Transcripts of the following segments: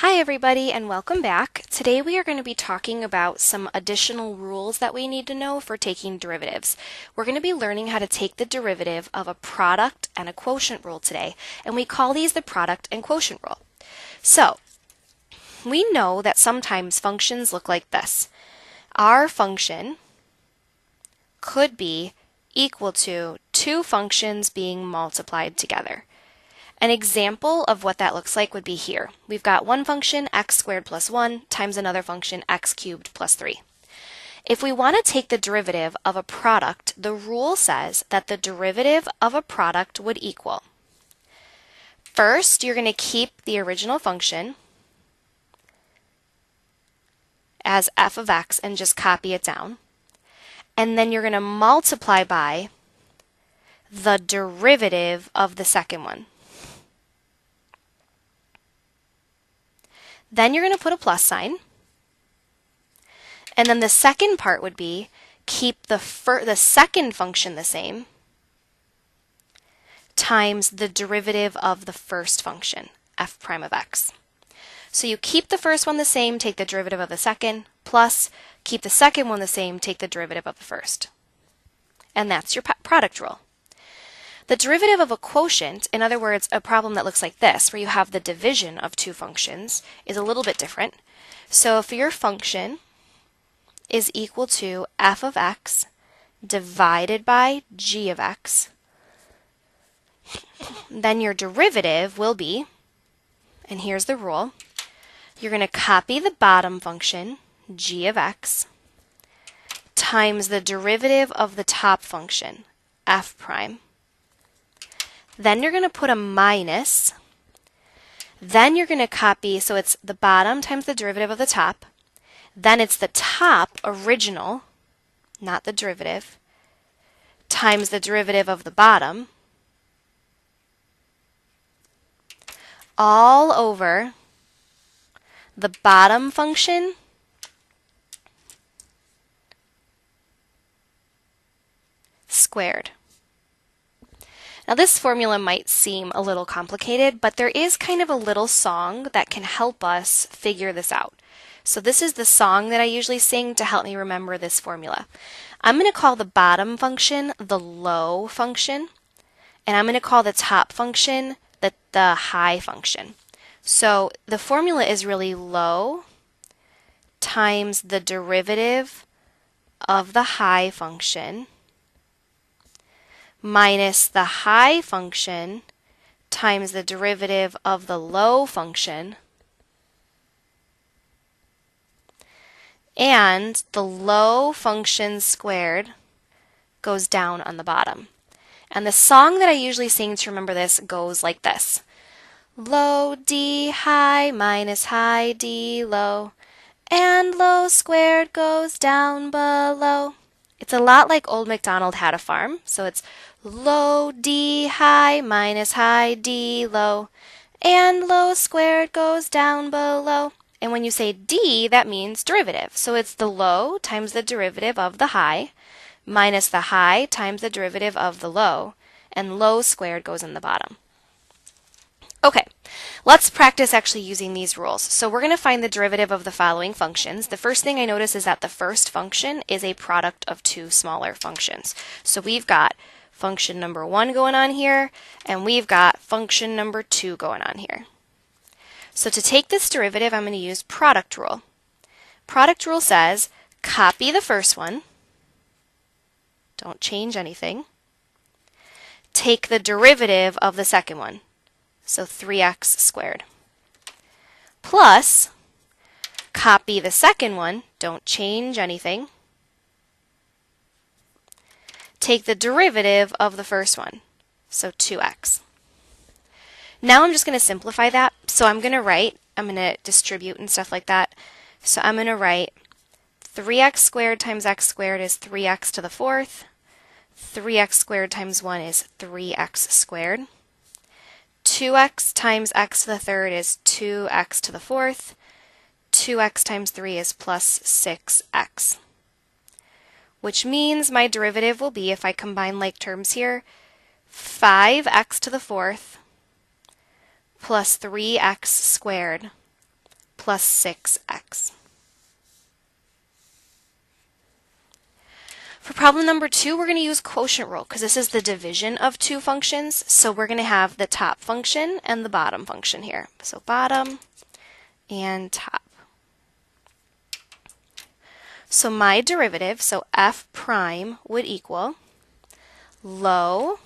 Hi everybody and welcome back. Today we are going to be talking about some additional rules that we need to know for taking derivatives. We're going to be learning how to take the derivative of a product and a quotient rule today, and we call these the product and quotient rule. So, we know that sometimes functions look like this. Our function could be equal to two functions being multiplied together. An example of what that looks like would be here. We've got one function, x squared plus 1, times another function, x cubed plus 3. If we want to take the derivative of a product, the rule says that the derivative of a product would equal. First, you're going to keep the original function as f of x and just copy it down. And then you're going to multiply by the derivative of the second one. Then you're going to put a plus sign. And then the second part would be keep the second function the same times the derivative of the first function, f prime of x. So you keep the first one the same, take the derivative of the second, plus keep the second one the same, take the derivative of the first. And that's your product rule. The derivative of a quotient, in other words, a problem that looks like this, where you have the division of two functions, is a little bit different. So if your function is equal to f of x divided by g of x, then your derivative will be, and here's the rule, you're going to copy the bottom function, g of x, times the derivative of the top function, f prime. Then you're going to put a minus. Then you're going to copy, so it's the bottom times the derivative of the top. Then it's the top original, not the derivative, times the derivative of the bottom, all over the bottom function squared. Now this formula might seem a little complicated, but there is kind of a little song that can help us figure this out. So this is the song that I usually sing to help me remember this formula. I'm going to call the bottom function the low function, and I'm going to call the top function the high function. So the formula is really low times the derivative of the high function minus the high function times the derivative of the low function, and the low function squared goes down on the bottom. And the song that I usually sing to remember this goes like this. Low D high minus high D low, and low squared goes down below. It's a lot like Old MacDonald Had a Farm, so it's low D high minus high D low, and low squared goes down below. And when you say D, that means derivative. So it's the low times the derivative of the high, minus the high times the derivative of the low, and low squared goes in the bottom. Okay, let's practice actually using these rules. So we're going to find the derivative of the following functions. The first thing I notice is that the first function is a product of two smaller functions. So we've got function number 1 going on here, and we've got function number 2 going on here. So to take this derivative, I'm going to use product rule. Product rule says copy the first one, don't change anything, take the derivative of the second one, so 3x squared, plus copy the second one, don't change anything, take the derivative of the first one, so 2x. Now I'm just going to simplify that, so I'm going to distribute and stuff like that. So I'm going to write 3x squared times x squared is 3x to the fourth, 3x squared times 1 is 3x squared, 2x times x to the third is 2x to the fourth, 2x times 3 is plus 6x. Which means my derivative will be, if I combine like terms here, 5x to the fourth plus 3x squared plus 6x. For problem number 2, we're going to use quotient rule because this is the division of two functions. So we're going to have the top function and the bottom function here. So bottom and top. So my derivative, so f prime, would equal low,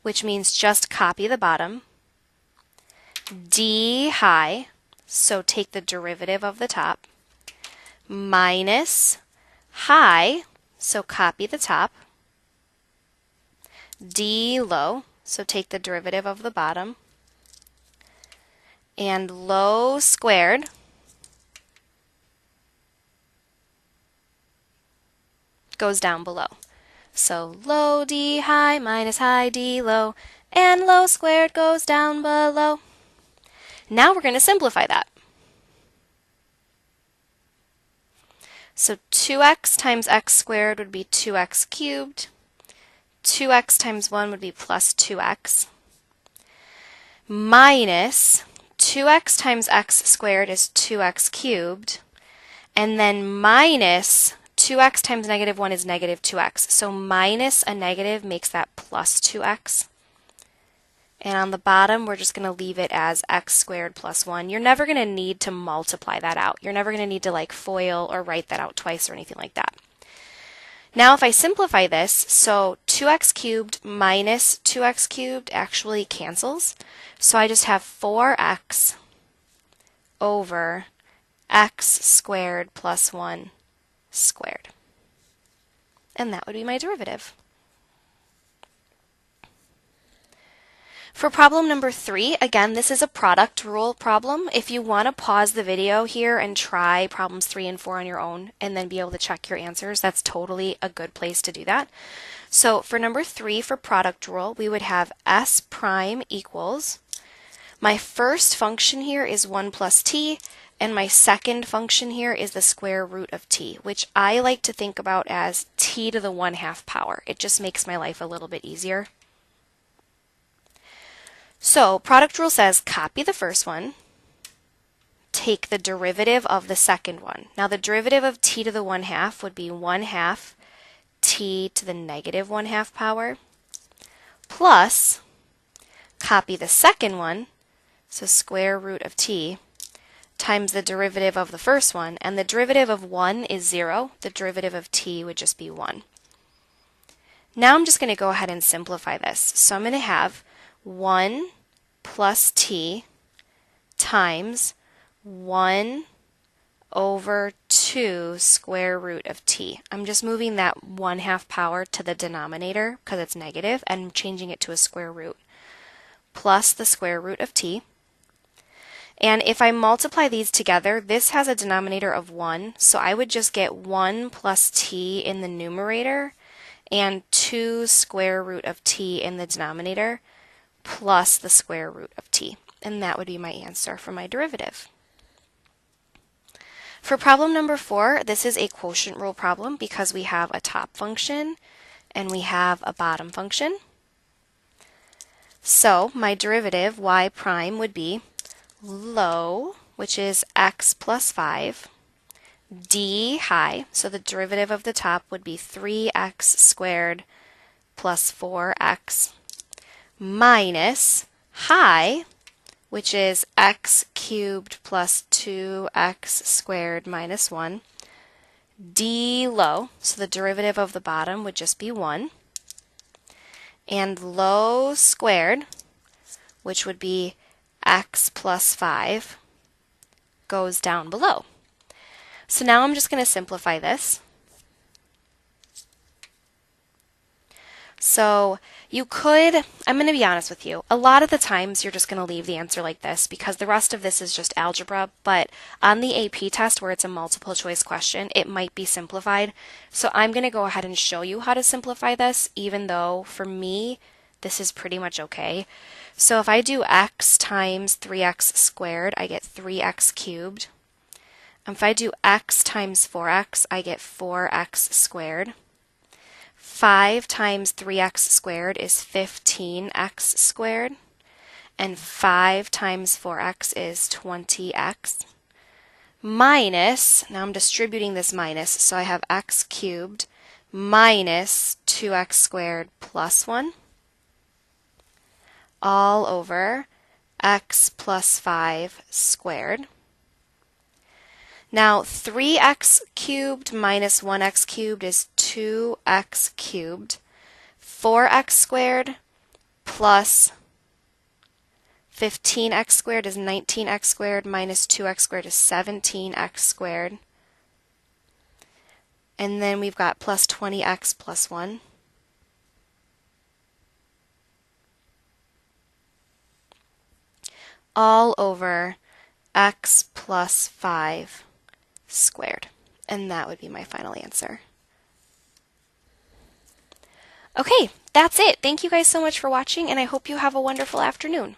which means just copy the bottom, d high, so take the derivative of the top, minus high, so copy the top, d low, so take the derivative of the bottom, and low squared, goes down below. So low d high minus high d low, and low squared goes down below. Now we're going to simplify that. So 2x times x squared would be 2x cubed. 2x times 1 would be plus 2x. Minus 2x times x squared is 2x cubed. And then minus 2x times negative 1 is negative 2x. So minus a negative makes that plus 2x. And on the bottom, we're just going to leave it as x squared plus 1. You're never going to need to multiply that out. You're never going to need to like FOIL or write that out twice or anything like that. Now if I simplify this, so 2x cubed minus 2x cubed actually cancels. So I just have 4x over x squared plus 1 squared. And that would be my derivative. For problem number 3, again, this is a product rule problem. If you want to pause the video here and try problems 3 and 4 on your own and then be able to check your answers, that's totally a good place to do that. So for number 3, for product rule, we would have s prime equals, my first function here is 1 plus t, and my second function here is the square root of t, which I like to think about as t to the 1/2 power. It just makes my life a little bit easier. So product rule says copy the first one, take the derivative of the second one. Now the derivative of t to the 1/2 would be 1/2 t to the negative 1/2 power, plus copy the second one, so square root of t, times the derivative of the first one, and the derivative of 1 is 0. The derivative of t would just be 1. Now I'm just going to go ahead and simplify this. So I'm going to have 1 plus t times 1 over 2 square root of t. I'm just moving that 1/2 power to the denominator because it's negative and changing it to a square root, plus the square root of t. And if I multiply these together, this has a denominator of 1, so I would just get 1 plus t in the numerator and 2 square root of t in the denominator, plus the square root of t. And that would be my answer for my derivative. For problem number 4, this is a quotient rule problem because we have a top function and we have a bottom function. So my derivative, y prime, would be low, which is x plus 5, d high, so the derivative of the top would be 3x squared plus 4x, minus high, which is x cubed plus 2x squared minus 1, d low, so the derivative of the bottom would just be 1, and low squared, which would be x plus 5, goes down below. So now I'm just going to simplify this. So you could, I'm going to be honest with you, a lot of the times you're just going to leave the answer like this because the rest of this is just algebra, but on the AP test where it's a multiple choice question, it might be simplified. So I'm going to go ahead and show you how to simplify this, even though for me, this is pretty much okay. So if I do x times 3x squared, I get 3x cubed. If I do x times 4x, I get 4x squared. 5 times 3x squared is 15x squared. And 5 times 4x is 20x. minus, now I'm distributing this minus, so I have x cubed minus 2x squared plus 1 all over x plus 5 squared. Now 3x cubed minus 1x cubed is 2x cubed. 4x squared plus 15x squared is 19x squared minus 2x squared is 17x squared. And then we've got plus 20x plus 1. All over x plus 5 squared. And that would be my final answer. Okay, that's it. Thank you guys so much for watching, and I hope you have a wonderful afternoon.